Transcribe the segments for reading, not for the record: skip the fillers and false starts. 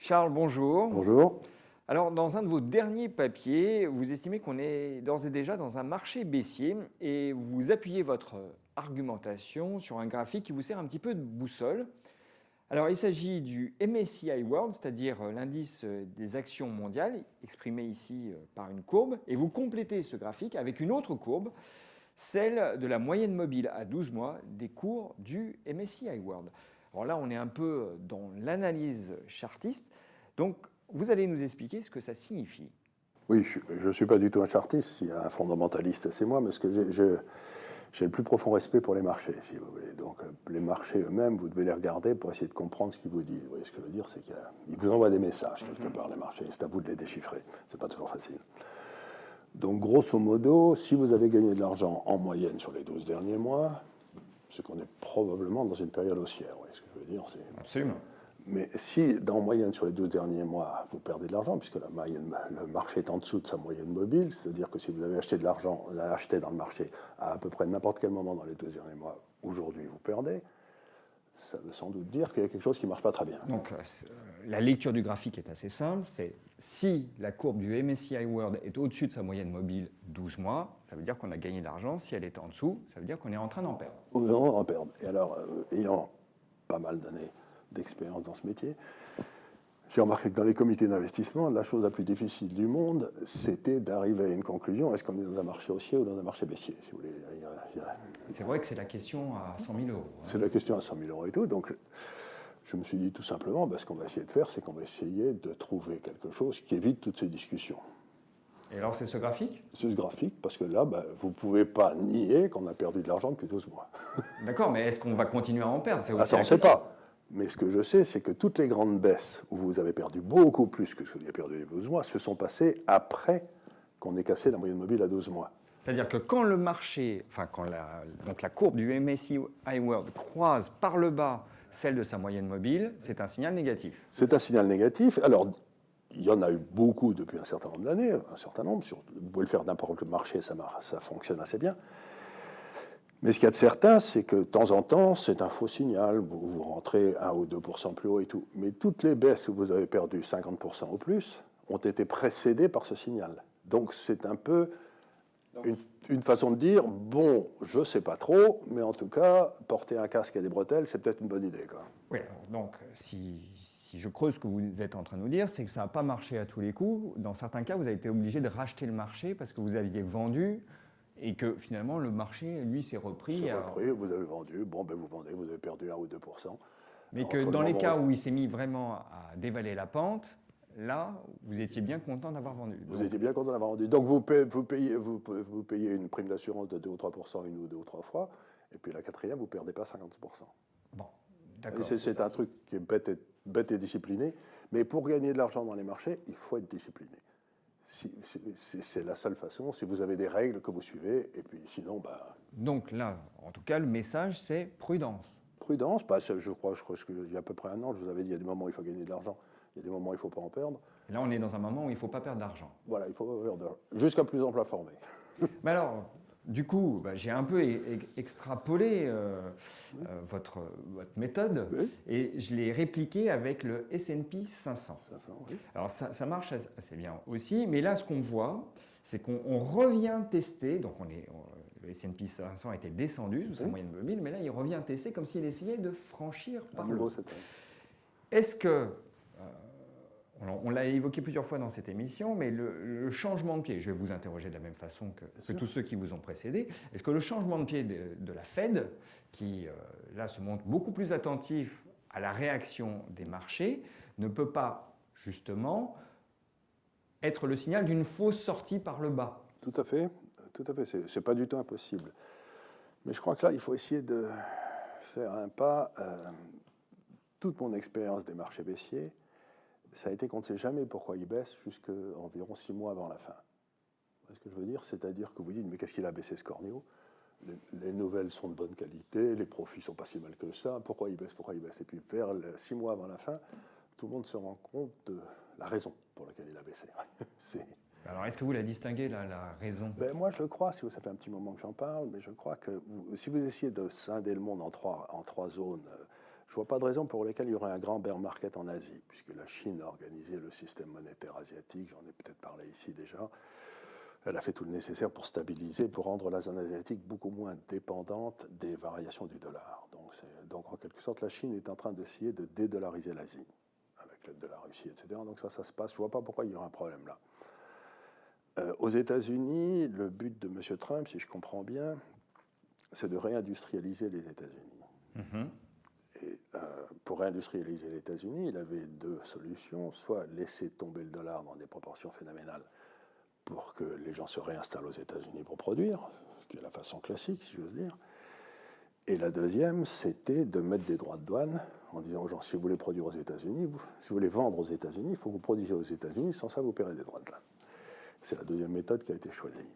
Charles, bonjour. Bonjour. Alors, dans un de vos derniers papiers, vous estimez qu'on est d'ores et déjà dans un marché baissier et vous appuyez votre argumentation sur un graphique qui vous sert un petit peu de boussole. Alors, il s'agit du MSCI World, c'est-à-dire l'indice des actions mondiales, exprimé ici par une courbe, et vous complétez ce graphique avec une autre courbe, celle de la moyenne mobile à 12 mois des cours du MSCI World. Alors là, on est un peu dans l'analyse chartiste. Donc, vous allez nous expliquer ce que ça signifie. Oui, je ne suis pas du tout un chartiste, il y a un fondamentaliste, c'est moi, mais j'ai le plus profond respect pour les marchés, si vous voulez. Donc les marchés eux-mêmes, vous devez les regarder pour essayer de comprendre ce qu'ils vous disent. Vous voyez ce que je veux dire, c'est qu'ils vous envoient des messages quelque part, les marchés, c'est à vous de les déchiffrer, c'est pas toujours facile. Donc grosso modo, si vous avez gagné de l'argent en moyenne sur les 12 derniers mois, c'est qu'on est probablement dans une période haussière, vous voyez ce que je veux dire. Absolument. Mais si, en moyenne, sur les 12 derniers mois, vous perdez de l'argent, puisque le marché est en dessous de sa moyenne mobile, c'est-à-dire que si vous avez acheté de l'argent, acheté dans le marché à peu près n'importe quel moment dans les 12 derniers mois, aujourd'hui vous perdez, ça veut sans doute dire qu'il y a quelque chose qui ne marche pas très bien. Donc, la lecture du graphique est assez simple. C'est si la courbe du MSCI World est au-dessus de sa moyenne mobile 12 mois, ça veut dire qu'on a gagné de l'argent. Si elle est en dessous, ça veut dire qu'on est en train d'en perdre. On est en perdre. Et alors, ayant pas mal d'années d'expérience dans ce métier, j'ai remarqué que dans les comités d'investissement, la chose la plus difficile du monde, c'était d'arriver à une conclusion. Est-ce qu'on est dans un marché haussier ou dans un marché baissier, si vous voulez. C'est vrai que c'est la question à 100 000 euros. C'est la question à 100 000 euros et tout. Donc, je me suis dit tout simplement, ce qu'on va essayer de faire, c'est qu'on va essayer de trouver quelque chose qui évite toutes ces discussions. Et alors, c'est ce graphique? C'est ce graphique, parce que là, vous ne pouvez pas nier qu'on a perdu de l'argent depuis 12 mois. D'accord, mais est-ce qu'on va continuer à en perdre? Ça, on ne sait pas. Mais ce que je sais, c'est que toutes les grandes baisses où vous avez perdu beaucoup plus que ce que vous avez perdu les 12 mois se sont passées après qu'on ait cassé la moyenne mobile à 12 mois. C'est-à-dire que quand le marché, enfin quand la courbe du MSCI World croise par le bas celle de sa moyenne mobile, c'est un signal négatif. C'est un signal négatif. Alors, il y en a eu beaucoup depuis un certain nombre d'années, vous pouvez le faire n'importe quel marché, ça fonctionne assez bien. Mais ce qu'il y a de certain, c'est que de temps en temps, c'est un faux signal. Vous rentrez 1 ou 2% plus haut et tout. Mais toutes les baisses où vous avez perdu 50% ou plus ont été précédées par ce signal. Donc c'est un peu une façon de dire, bon, je ne sais pas trop, mais en tout cas, porter un casque et des bretelles, c'est peut-être une bonne idée, quoi. Oui, donc si je creuse ce que vous êtes en train de nous dire, c'est que ça n'a pas marché à tous les coups. Dans certains cas, vous avez été obligé de racheter le marché parce que vous aviez vendu et que finalement le marché, lui, s'est repris. Vous avez vendu, vous vendez, vous avez perdu 1 ou 2%. Mais que dans les cas où il s'est mis vraiment à dévaler la pente, là, vous étiez bien content d'avoir vendu. Vous étiez bien content d'avoir vendu. Donc vous payez une prime d'assurance de 2 ou 3%, une ou deux ou trois fois, et puis la quatrième, vous ne perdez pas 50%. Bon, d'accord. C'est un truc qui est bête et discipliné, mais pour gagner de l'argent dans les marchés, il faut être discipliné. C'est la seule façon, si vous avez des règles que vous suivez, et puis sinon... Donc là, en tout cas, le message, c'est prudence. Prudence, je crois qu'il y a à peu près un an, je vous avais dit, il y a des moments où il faut gagner de l'argent, il y a des moments où il ne faut pas en perdre. Et là, on est dans un moment où il ne faut pas perdre d'argent. Voilà, il faut pas perdre d'argent, jusqu'à plus ample informé. Mais alors, du coup, j'ai un peu extrapolé votre méthode, Oui. Et je l'ai répliqué avec le S&P 500. 500, oui. Alors ça marche assez bien aussi, mais là ce qu'on voit, c'est qu'on revient tester, donc le S&P 500 a été descendu sous sa moyenne mobile, mais là il revient tester comme s'il essayait de franchir par le haut. Est-ce que, on l'a évoqué plusieurs fois dans cette émission, mais le changement de pied, je vais vous interroger de la même façon que tous ceux qui vous ont précédé, est-ce que le changement de pied de la Fed, qui là se montre beaucoup plus attentif à la réaction des marchés, ne peut pas justement être le signal d'une fausse sortie par le bas? Tout à fait, c'est pas du tout impossible. Mais je crois que là, il faut essayer de faire un pas. Toute mon expérience des marchés baissiers, ça a été qu'on ne sait jamais pourquoi ils baissent jusqu'à environ 6 mois avant la fin. Vous voyez ce que je veux dire? C'est-à-dire que vous dites, mais qu'est-ce qu'il a baissé ce cornéo? Les nouvelles sont de bonne qualité, les profits sont pas si mal que ça, pourquoi ils baissent? Et puis vers 6 mois avant la fin, tout le monde se rend compte de la raison pour laquelle il a baissé. Alors, est-ce que vous la distinguez, la raison? Moi, je crois, ça fait un petit moment que j'en parle, mais je crois que si vous essayez de scinder le monde en trois zones, je ne vois pas de raison pour laquelle il y aurait un grand bear market en Asie, puisque la Chine a organisé le système monétaire asiatique, j'en ai peut-être parlé ici déjà. Elle a fait tout le nécessaire pour stabiliser, pour rendre la zone asiatique beaucoup moins dépendante des variations du dollar. Donc en quelque sorte, la Chine est en train d'essayer de dédollariser l'Asie, avec l'aide de la Russie, etc. Donc ça se passe. Je ne vois pas pourquoi il y aura un problème là. Aux États-Unis, le but de M. Trump, si je comprends bien, c'est de réindustrialiser les États-Unis. Et pour réindustrialiser les États-Unis, il avait deux solutions. Soit laisser tomber le dollar dans des proportions phénoménales pour que les gens se réinstallent aux États-Unis pour produire, ce qui est la façon classique, si j'ose dire. Et la deuxième, c'était de mettre des droits de douane en disant aux gens, si vous voulez produire aux États-Unis, si vous voulez vendre aux États-Unis, il faut que vous produisiez aux États-Unis, sans ça, vous paierez des droits de douane. C'est la deuxième méthode qui a été choisie.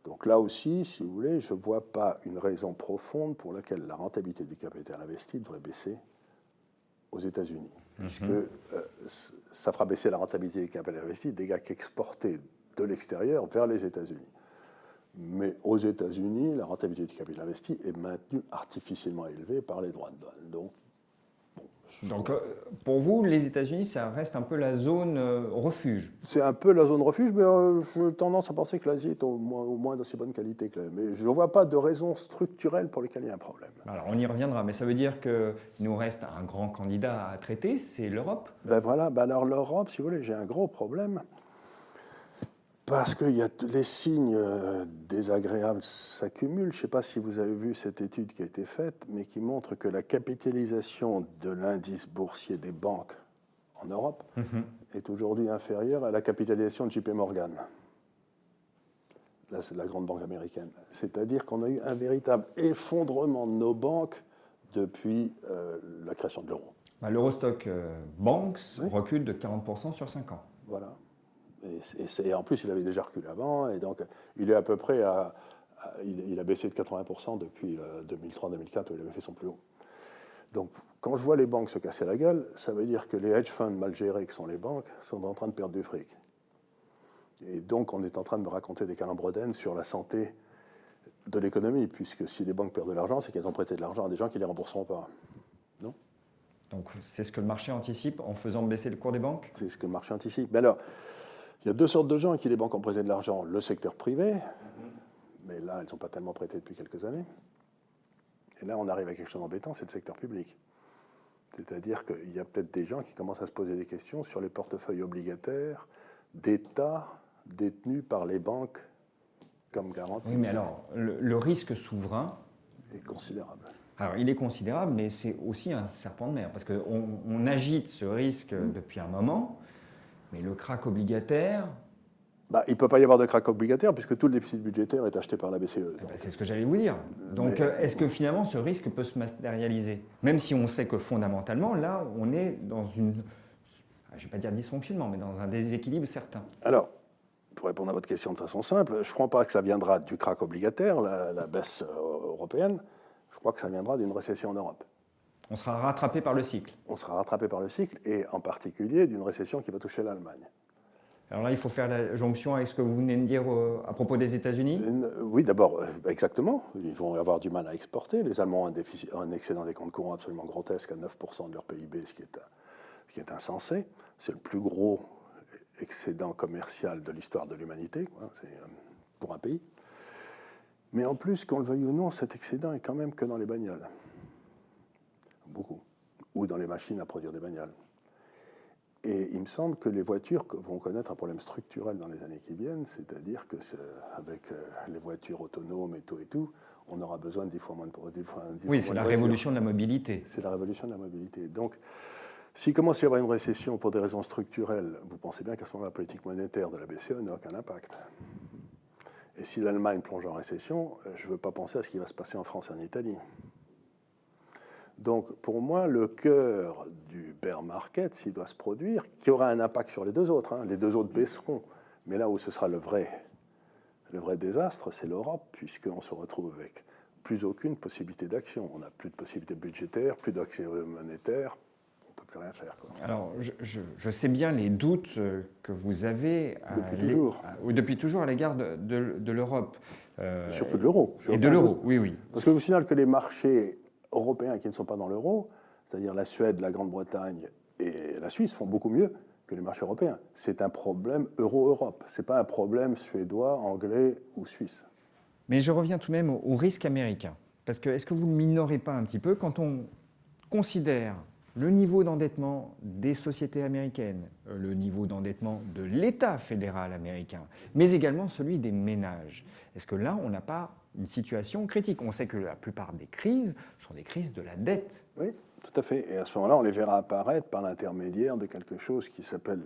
Donc là aussi, si vous voulez, je ne vois pas une raison profonde pour laquelle la rentabilité du capital investi devrait baisser aux États-Unis. Puisque ça fera baisser la rentabilité du capital investi des gars qui exportaient de l'extérieur vers les États-Unis. Mais aux États-Unis, la rentabilité du capital investi est maintenue artificiellement élevée par les droits de douane. Donc, pour vous, les États-Unis, ça reste un peu la zone refuge. C'est un peu la zone refuge, mais j'ai tendance à penser que l'Asie est au moins d'aussi bonne qualité que mais je ne vois pas de raison structurelle pour lesquelles il y a un problème. Alors, on y reviendra, mais ça veut dire qu'il nous reste un grand candidat à traiter, c'est l'Europe. Ben voilà, alors l'Europe, si vous voulez, j'ai un gros problème. Parce que les signes désagréables s'accumulent. Je ne sais pas si vous avez vu cette étude qui a été faite, mais qui montre que la capitalisation de l'indice boursier des banques en Europe est aujourd'hui inférieure à la capitalisation de JP Morgan, la grande banque américaine. C'est-à-dire qu'on a eu un véritable effondrement de nos banques depuis la création de l'euro. L'Eurostock Banks recule de 40% sur 5 ans. Voilà. Et en plus, il avait déjà reculé avant, et donc il est à peu près il a baissé de 80% depuis 2003-2004 où il avait fait son plus haut. Donc, quand je vois les banques se casser la gueule, ça veut dire que les hedge funds mal gérés, qui sont les banques, sont en train de perdre du fric. Et donc, on est en train de me raconter des calembredaines sur la santé de l'économie, puisque si les banques perdent de l'argent, c'est qu'elles ont prêté de l'argent à des gens qui ne les rembourseront pas. Non ? Donc, c'est ce que le marché anticipe en faisant baisser le cours des banques ? C'est ce que le marché anticipe. Mais alors, il y a deux sortes de gens à qui les banques ont prêté de l'argent. Le secteur privé, mais là, elles n'ont pas tellement prêté depuis quelques années. Et là, on arrive à quelque chose d'embêtant, c'est le secteur public. C'est-à-dire qu'il y a peut-être des gens qui commencent à se poser des questions sur les portefeuilles obligataires d'États détenus par les banques comme garantie. Oui, mais alors, le risque souverain est considérable. Alors, il est considérable, mais c'est aussi un serpent de mer, parce qu'on agite ce risque depuis un moment, mais le krach obligataire... il ne peut pas y avoir de krach obligataire, puisque tout le déficit budgétaire est acheté par la BCE. C'est ce que j'allais vous dire. Donc, est-ce que finalement, ce risque peut se matérialiser ? Même si on sait que fondamentalement, là, on est dans une... je ne vais pas dire dysfonctionnement, mais dans un déséquilibre certain. Alors, pour répondre à votre question de façon simple, je ne crois pas que ça viendra du krach obligataire, la baisse européenne. Je crois que ça viendra d'une récession en Europe. On sera rattrapé par le cycle. On sera rattrapé par le cycle, et en particulier d'une récession qui va toucher l'Allemagne. Alors là, il faut faire la jonction avec ce que vous venez de dire à propos des États-Unis ? Oui, d'abord, exactement. Ils vont avoir du mal à exporter. Les Allemands ont un excédent des comptes courants absolument grotesque à 9% de leur PIB, ce qui est insensé. C'est le plus gros excédent commercial de l'histoire de l'humanité, pour un pays. Mais en plus, qu'on le veuille ou non, cet excédent est quand même que dans les bagnoles. Beaucoup. Ou dans les machines à produire des bagnoles. Et il me semble que les voitures vont connaître un problème structurel dans les années qui viennent, c'est-à-dire que avec les voitures autonomes et tout, on aura besoin de 10 fois moins de voitures. Oui, c'est la révolution de la mobilité. C'est la révolution de la mobilité. Donc, s'il commence à y avoir une récession pour des raisons structurelles, vous pensez bien qu'à ce moment-là, la politique monétaire de la BCE n'a aucun impact. Et si l'Allemagne plonge en récession, je ne veux pas penser à ce qui va se passer en France et en Italie. Donc, pour moi, le cœur du bear market, s'il doit se produire, qui aura un impact sur les deux autres, les deux autres baisseront, mais là où ce sera le vrai désastre, c'est l'Europe, puisqu'on se retrouve avec plus aucune possibilité d'action. On n'a plus de possibilité budgétaire, plus d'accès monétaire, on ne peut plus rien faire. Alors, je sais bien les doutes que vous avez depuis toujours à l'égard de l'Europe. Surtout de l'euro. Et de l'euro, oui. Parce que je vous signale que les marchés européens qui ne sont pas dans l'euro c'est-à-dire la Suède, la Grande-Bretagne et la Suisse, font beaucoup mieux que les marchés européens. C'est un problème euro-Europe. Ce n'est pas un problème suédois, anglais ou suisse. Mais je reviens tout de même au risque américain. Parce que est-ce que vous ne minorez pas un petit peu quand on considère le niveau d'endettement des sociétés américaines, le niveau d'endettement de l'État fédéral américain, mais également celui des ménages? Est-ce que là, on n'a pas une situation critique? On sait que la plupart des crises sont des crises de la dette. Oui, tout à fait. Et à ce moment-là, on les verra apparaître par l'intermédiaire de quelque chose qui s'appelle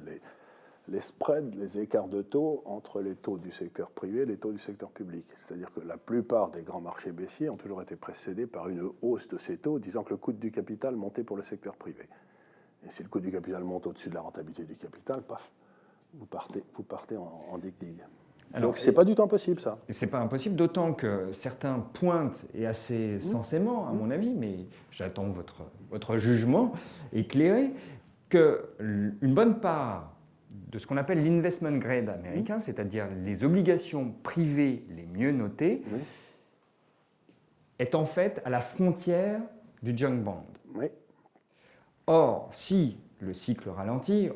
les spreads, les écarts de taux entre les taux du secteur privé et les taux du secteur public. C'est-à-dire que la plupart des grands marchés baissiers ont toujours été précédés par une hausse de ces taux, disant que le coût du capital montait pour le secteur privé. Et si le coût du capital monte au-dessus de la rentabilité du capital, paf, vous partez en dig-dig. Donc c'est pas du tout impossible, ça. C'est pas impossible, d'autant que certains pointent, et assez sensément à mon avis, mais j'attends votre jugement éclairé, qu'une bonne part de ce qu'on appelle l'investment grade américain, c'est-à-dire les obligations privées les mieux notées, est en fait à la frontière du junk bond. Oui. Or, si le cycle ralentit,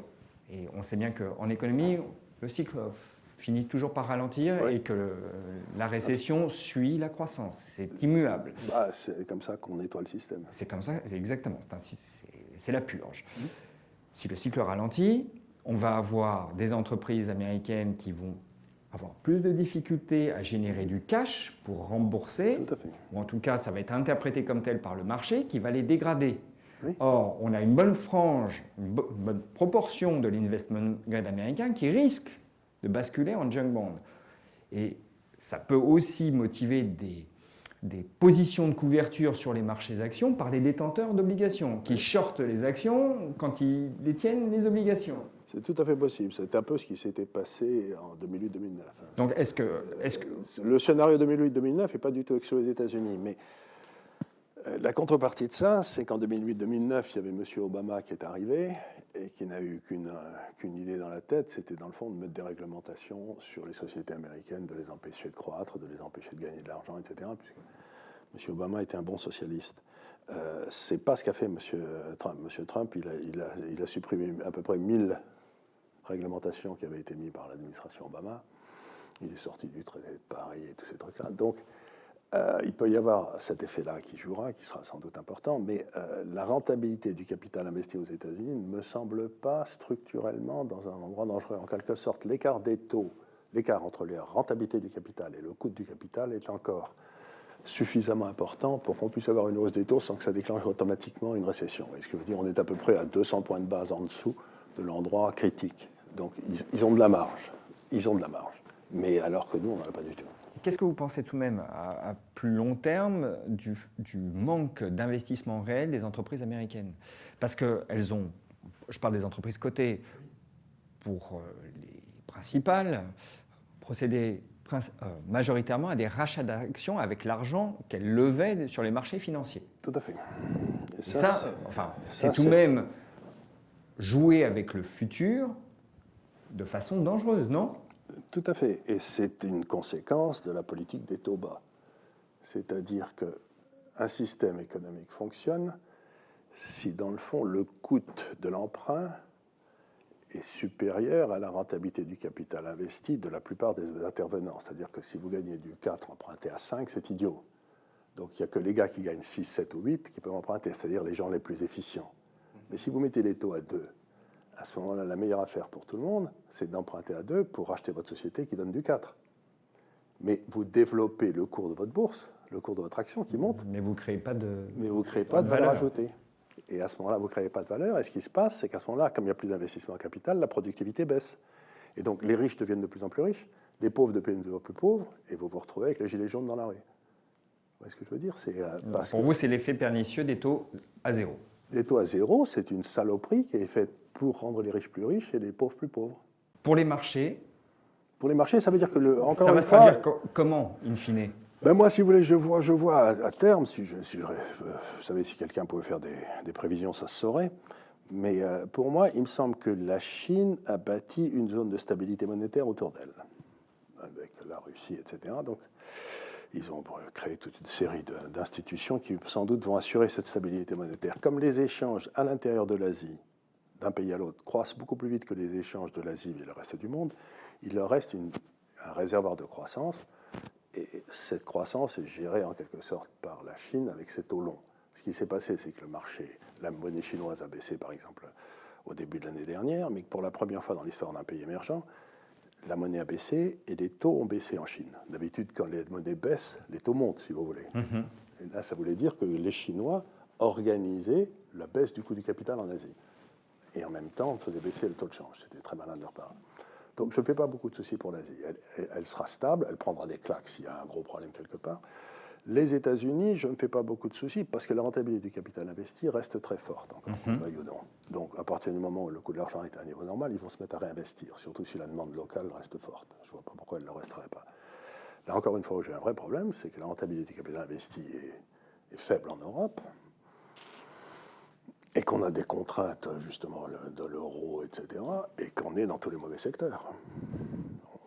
et on sait bien qu'en économie, le cycle finit toujours par ralentir et que la récession suit la croissance. C'est immuable. Bah, c'est comme ça qu'on nettoie le système. C'est comme ça, exactement. C'est la purge. Si le cycle ralentit, on va avoir des entreprises américaines qui vont avoir plus de difficultés à générer du cash pour rembourser. Tout à fait. Ou en tout cas, ça va être interprété comme tel par le marché qui va les dégrader. Oui. Or, on a une bonne frange, une bonne proportion de l'investment grade américain qui risque de basculer en junk bond. Et ça peut aussi motiver des positions de couverture sur les marchés actions par les détenteurs d'obligations, qui shortent les actions quand ils détiennent les obligations. C'est tout à fait possible. C'est un peu ce qui s'était passé en 2008-2009. Donc, est-ce que... Le scénario 2008-2009 n'est pas du tout exclu aux États-Unis, mais la contrepartie de ça, c'est qu'en 2008-2009, il y avait M. Obama qui est arrivé et qui n'a eu qu'une idée dans la tête, c'était dans le fond de mettre des réglementations sur les sociétés américaines, de les empêcher de croître, de les empêcher de gagner de l'argent, etc. Puisque M. Obama était un bon socialiste. C'est pas ce qu'a fait M. Trump. M. Trump, il a supprimé à peu près 1000 réglementations qui avaient été mises par l'administration Obama. Il est sorti du traité de Paris et tous ces trucs-là. Donc, il peut y avoir cet effet-là qui jouera, qui sera sans doute important, mais la rentabilité du capital investi aux États-Unis ne me semble pas structurellement dans un endroit dangereux. En quelque sorte, l'écart des taux, l'écart entre la rentabilité du capital et le coût du capital est encore suffisamment important pour qu'on puisse avoir une hausse des taux sans que ça déclenche automatiquement une récession. Et ce que je veux dire, on est à peu près à 200 points de base en dessous de l'endroit critique. Donc ils ont de la marge. Ils ont de la marge. Mais alors que nous, on n'en a pas du tout. Qu'est-ce que vous pensez tout de même, à plus long terme, du manque d'investissement réel des entreprises américaines? Parce qu'elles ont, je parle des entreprises cotées, pour les principales, procédé majoritairement à des rachats d'actions avec l'argent qu'elles levaient sur les marchés financiers. Tout à fait. Et c'est tout de même jouer avec le futur de façon dangereuse, non? Tout à fait. Et c'est une conséquence de la politique des taux bas. C'est-à-dire qu'un système économique fonctionne si, dans le fond, le coût de l'emprunt est supérieur à la rentabilité du capital investi de la plupart des intervenants. C'est-à-dire que si vous gagnez du 4, emprunter à 5, c'est idiot. Donc il n'y a que les gars qui gagnent 6, 7 ou 8 qui peuvent emprunter, c'est-à-dire les gens les plus efficients. Mais si vous mettez les taux à 2, à ce moment-là, la meilleure affaire pour tout le monde, c'est d'emprunter à 2 pour racheter votre société qui donne du 4. Mais vous développez le cours de votre bourse, le cours de votre action qui monte. Mais vous ne créez pas de, valeur ajoutée. Et à ce moment-là, vous ne créez pas de valeur. Et ce qui se passe, c'est qu'à ce moment-là, comme il n'y a plus d'investissement en capital, la productivité baisse. Et donc les riches deviennent de plus en plus riches, les pauvres deviennent de plus en plus pauvres, et vous vous retrouvez avec les gilets jaunes dans la rue. Vous voyez ce que je veux dire? Pour vous, c'est l'effet pernicieux des taux à zéro. Les taux à zéro, c'est une saloperie qui est faite pour rendre les riches plus riches et les pauvres plus pauvres. Pour les marchés? Pour les marchés, ça veut dire que, encore ça va une se fois... traduire comment, in fine? Ben moi, si vous voulez, je vois à terme, vous savez, si quelqu'un pouvait faire des prévisions, ça se saurait. Mais pour moi, il me semble que la Chine a bâti une zone de stabilité monétaire autour d'elle, avec la Russie, etc. Donc, Ils ont créé toute une série d'institutions qui, sans doute, vont assurer cette stabilité monétaire. Comme les échanges à l'intérieur de l'Asie, d'un pays à l'autre, croissent beaucoup plus vite que les échanges de l'Asie et le reste du monde, il leur reste un réservoir de croissance. Et cette croissance est gérée en quelque sorte par la Chine avec ses taux longs. Ce qui s'est passé, c'est que le marché, la monnaie chinoise a baissé, par exemple, au début de l'année dernière, mais que pour la première fois dans l'histoire d'un pays émergent, la monnaie a baissé et les taux ont baissé en Chine. D'habitude, quand les monnaies baissent, les taux montent, si vous voulez. Et là, ça voulait dire que les Chinois organisaient la baisse du coût du capital en Asie. Et en même temps, on faisait baisser le taux de change. C'était très malin de leur part. Donc, je ne fais pas beaucoup de soucis pour l'Asie. Elle sera stable, elle prendra des claques s'il y a un gros problème quelque part. Les États-Unis, je ne me fais pas beaucoup de soucis parce que la rentabilité du capital investi reste très forte, encore qu'on veuille ou non. Donc, à partir du moment où le coût de l'argent est à un niveau normal, ils vont se mettre à réinvestir, surtout si la demande locale reste forte. Je ne vois pas pourquoi elle ne le resterait pas. Là, encore une fois, où j'ai un vrai problème, c'est que la rentabilité du capital investi est faible en Europe et qu'on a des contraintes, justement, de l'euro, etc., et qu'on est dans tous les mauvais secteurs.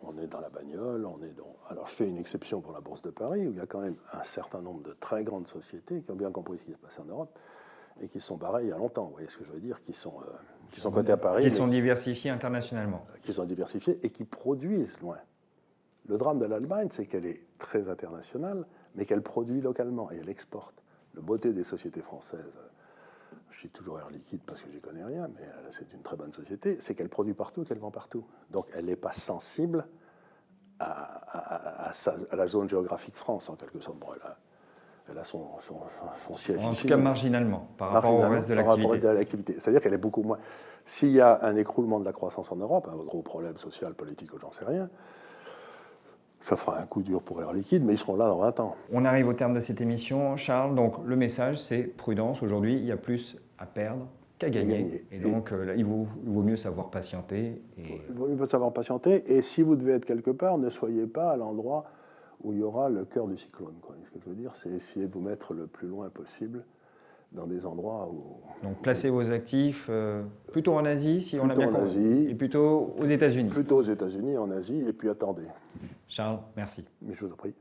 On est dans la bagnole, on est dans... Alors, je fais une exception pour la Bourse de Paris, où il y a quand même un certain nombre de très grandes sociétés qui ont bien compris ce qui se passait en Europe et qui sont barrées il y a longtemps. Vous voyez ce que je veux dire? Qui sont cotées à Paris. Qui sont diversifiés internationalement. Qui sont diversifiés et qui produisent loin. Le drame de l'Allemagne, c'est qu'elle est très internationale, mais qu'elle produit localement et elle exporte. La beauté des sociétés françaises, je suis toujours Air Liquide parce que j'y connais rien, mais c'est une très bonne société, c'est qu'elle produit partout, qu'elle vend partout. Donc elle n'est pas sensible à la zone géographique France, en quelque sorte. Bon, elle a son siège En ici, tout cas, marginalement, par rapport au reste de l'activité. C'est-à-dire qu'elle est beaucoup moins... S'il y a un écroulement de la croissance en Europe, un gros problème social, politique, j'en sais rien, ça fera un coup dur pour Air Liquide, mais ils seront là dans 20 ans. On arrive au terme de cette émission, Charles. Donc, le message, c'est prudence. Aujourd'hui, il y a plus à perdre qu'à gagner. Et donc, il vaut mieux savoir patienter. Il vaut mieux savoir patienter. Et si vous devez être quelque part, ne soyez pas à l'endroit où il y aura le cœur du cyclone. Ce que je veux dire, c'est essayer de vous mettre le plus loin possible dans des endroits où... Donc, placez vos actifs plutôt en Asie, si on a bien compris, et plutôt aux États-Unis. Plutôt aux États-Unis, en Asie, et puis attendez. Charles, merci. Mais je vous en prie.